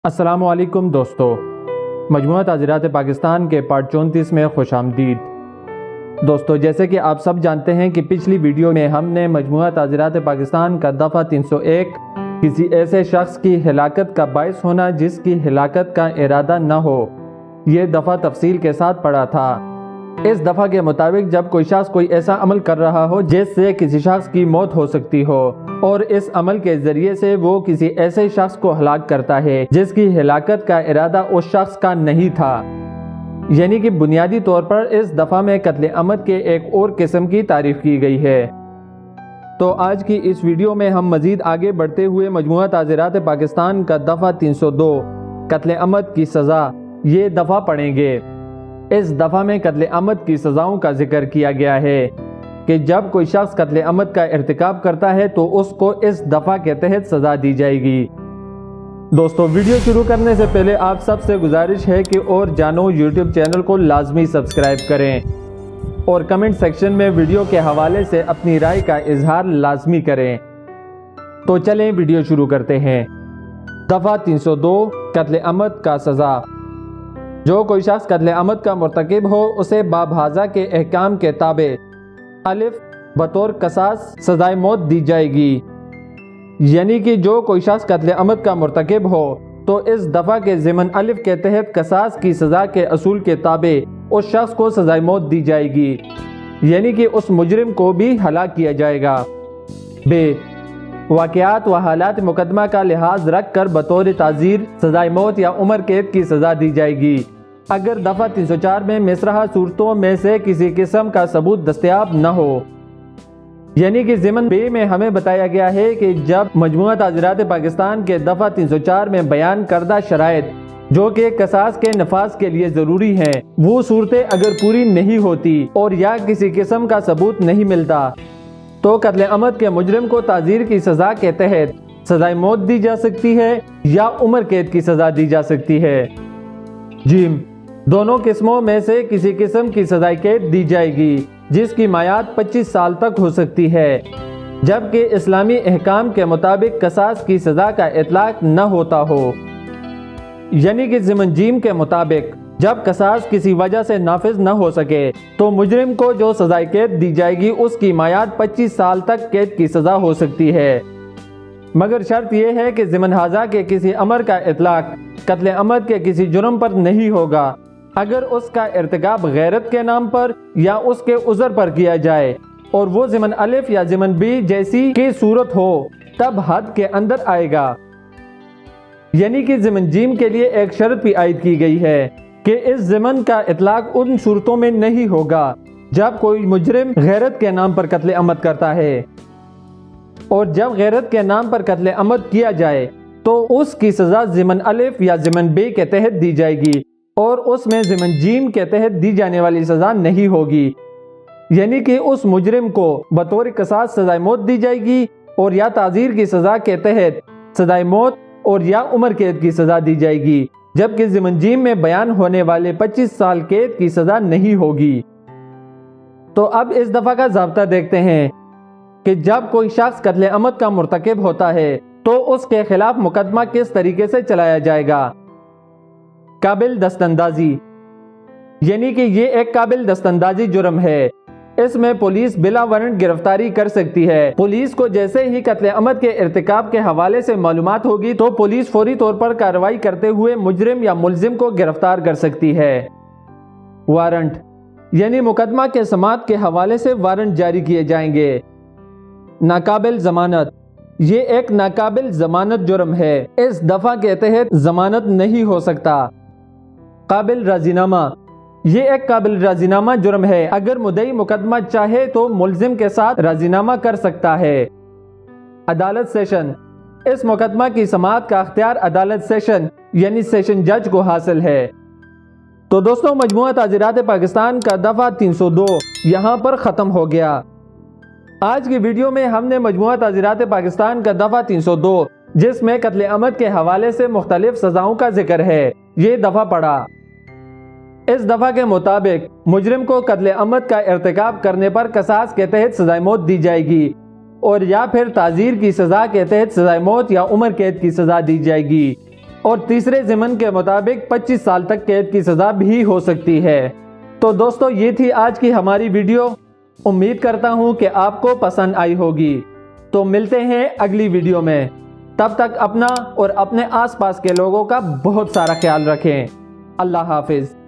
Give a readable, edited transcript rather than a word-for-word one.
السلام علیکم دوستو، مجموعہ تعزیرات پاکستان کے پارٹ 34 میں خوش آمدید۔ دوستو، جیسے کہ آپ سب جانتے ہیں کہ پچھلی ویڈیو میں ہم نے مجموعہ تعزیرات پاکستان کا دفعہ 301 کسی ایسے شخص کی ہلاکت کا باعث ہونا جس کی ہلاکت کا ارادہ نہ ہو، یہ دفعہ تفصیل کے ساتھ پڑھا تھا۔ اس دفعہ کے مطابق جب کوئی شخص کوئی ایسا عمل کر رہا ہو جس سے کسی شخص کی موت ہو سکتی ہو اور اس عمل کے ذریعے سے وہ کسی ایسے شخص کو ہلاک کرتا ہے جس کی ہلاکت کا ارادہ اس شخص کا نہیں تھا، یعنی کہ بنیادی طور پر اس دفعہ میں قتل عمد کے ایک اور قسم کی تعریف کی گئی ہے۔ تو آج کی اس ویڈیو میں ہم مزید آگے بڑھتے ہوئے مجموعہ تعزیرات پاکستان کا دفعہ 302 قتل عمد کی سزا یہ دفعہ پڑھیں گے۔ اس دفعہ میں قتل عمد کی سزاؤں کا ذکر کیا گیا ہے کہ جب کوئی شخص قتل عمد کا ارتکاب کرتا ہے تو اس کو اس دفعہ کے تحت سزا دی جائے گی۔ دوستو، ویڈیو شروع کرنے سے پہلے آپ سب سے گزارش ہے کہ اور جانو یوٹیوب چینل کو لازمی سبسکرائب کریں اور کمنٹ سیکشن میں ویڈیو کے حوالے سے اپنی رائے کا اظہار لازمی کریں۔ تو چلیں ویڈیو شروع کرتے ہیں۔ دفعہ 302 قتل عمد کا سزا۔ جو کوئی شخص قتل عمد کا مرتکب ہو اسے باب ھذا کے احکام کے تابع الف بطور قصاص سزائے موت دی جائے گی، یعنی کہ جو کوئی شخص قتل عمد کا مرتکب ہو تو اس دفعہ کے ضمن الف کے تحت قصاص کی سزا کے اصول کے تابع اس شخص کو سزائے موت دی جائے گی، یعنی کہ اس مجرم کو بھی ہلاک کیا جائے گا۔ ب واقعات و حالات مقدمہ کا لحاظ رکھ کر بطور تعزیر سزائے موت یا عمر قید کی سزا دی جائے گی اگر دفعہ 304 میں مصرحہ صورتوں میں سے کسی قسم کا ثبوت دستیاب نہ ہو، یعنی کہ ضمن بے میں ہمیں بتایا گیا ہے کہ جب مجموعہ تعزیرات پاکستان کے دفعہ 304 میں بیان کردہ شرائط جو کہ قصاص کے نفاذ کے لیے ضروری ہیں وہ صورتیں اگر پوری نہیں ہوتی اور یا کسی قسم کا ثبوت نہیں ملتا تو قتل عمد کے مجرم کو تعزیر کی سزا کے تحت سزائے موت دی جا سکتی ہے یا عمر قید کی سزا دی جا سکتی ہے۔ جیم دونوں قسموں میں سے کسی قسم کی سزائے قید دی جائے گی جس کی میعاد 25 سال تک ہو سکتی ہے، جبکہ اسلامی احکام کے مطابق قصاص کی سزا کا اطلاق نہ ہوتا ہو، یعنی کہ ضمن جیم کے مطابق جب قصاص کسی وجہ سے نافذ نہ ہو سکے تو مجرم کو جو سزائے قید دی جائے گی اس کی میعاد 25 سال تک قید کی سزا ہو سکتی ہے، مگر شرط یہ ہے کہ ضمن ھذا کے کسی امر کا اطلاق قتل عمد کے کسی جرم پر نہیں ہوگا اگر اس کا ارتکاب غیرت کے نام پر یا اس کے عذر پر کیا جائے اور وہ ضمن الف یا ضمن بی جیسی کی صورت ہو تب حد کے اندر آئے گا، یعنی کہ ضمن جیم کے لیے ایک شرط بھی عائد کی گئی ہے کہ اس ضمن کا اطلاق ان صورتوں میں نہیں ہوگا جب کوئی مجرم غیرت کے نام پر قتل عمد کرتا ہے، اور جب غیرت کے نام پر قتل عمد کیا جائے تو اس کی سزا ضمن الف یا ضمن بے کے تحت دی جائے گی اور اس میں ضمن جیم کے تحت دی جانے والی سزا نہیں ہوگی، یعنی کہ اس مجرم کو بطور قصاص سزائے موت دی جائے گی اور یا تعزیر کی سزا کے تحت سزائے موت اور یا عمر قید کی سزا دی جائے گی، جبکہ ضمن جیم میں بیان ہونے والے 25 سال قید کی سزا نہیں ہوگی۔ تو اب اس دفعہ کا ضابطہ دیکھتے ہیں کہ جب کوئی شخص قتل عمد کا مرتکب ہوتا ہے تو اس کے خلاف مقدمہ کس طریقے سے چلایا جائے گا۔ قابل دست اندازی، یعنی کہ یہ ایک قابل دست اندازی جرم ہے، اس میں پولیس بلا وارنٹ گرفتاری کر سکتی ہے۔ پولیس کو جیسے ہی قتل عمد کے ارتکاب کے حوالے سے معلومات ہوگی تو پولیس فوری طور پر کارروائی کرتے ہوئے مجرم یا ملزم کو گرفتار کر سکتی ہے۔ وارنٹ، یعنی مقدمہ کے سماعت کے حوالے سے وارنٹ جاری کیے جائیں گے۔ ناقابل ضمانت، یہ ایک ناقابل ضمانت جرم ہے، اس دفعہ کے تحت ضمانت نہیں ہو سکتا۔ قابل راضی نامہ، یہ ایک قابل راضی نامہ جرم ہے، اگر مدعی مقدمہ چاہے تو ملزم کے ساتھ راضی نامہ کر سکتا ہے۔ عدالت سیشن، اس مقدمہ کی سماعت کا اختیار عدالت سیشن یعنی سیشن جج کو حاصل ہے۔ تو دوستوں، مجموعہ تعزیرات پاکستان کا دفعہ 302 یہاں پر ختم ہو گیا۔ آج کی ویڈیو میں ہم نے مجموعہ تعزیرات پاکستان کا دفعہ 302 جس میں قتل عمد کے حوالے سے مختلف سزاؤں کا ذکر ہے یہ دفعہ پڑھا۔ اس دفعہ کے مطابق مجرم کو قتل عمد کا ارتکاب کرنے پر قصاص کے تحت سزائے موت دی جائے گی اور یا پھر تعزیر کی سزا کے تحت سزائے موت یا عمر قید کی سزا دی جائے گی، اور تیسرے ضمن کے مطابق 25 سال تک قید کی سزا بھی ہو سکتی ہے۔ تو دوستو یہ تھی آج کی ہماری ویڈیو، امید کرتا ہوں کہ آپ کو پسند آئی ہوگی۔ تو ملتے ہیں اگلی ویڈیو میں، تب تک اپنا اور اپنے آس پاس کے لوگوں کا بہت سارا خیال رکھیں۔ اللہ حافظ۔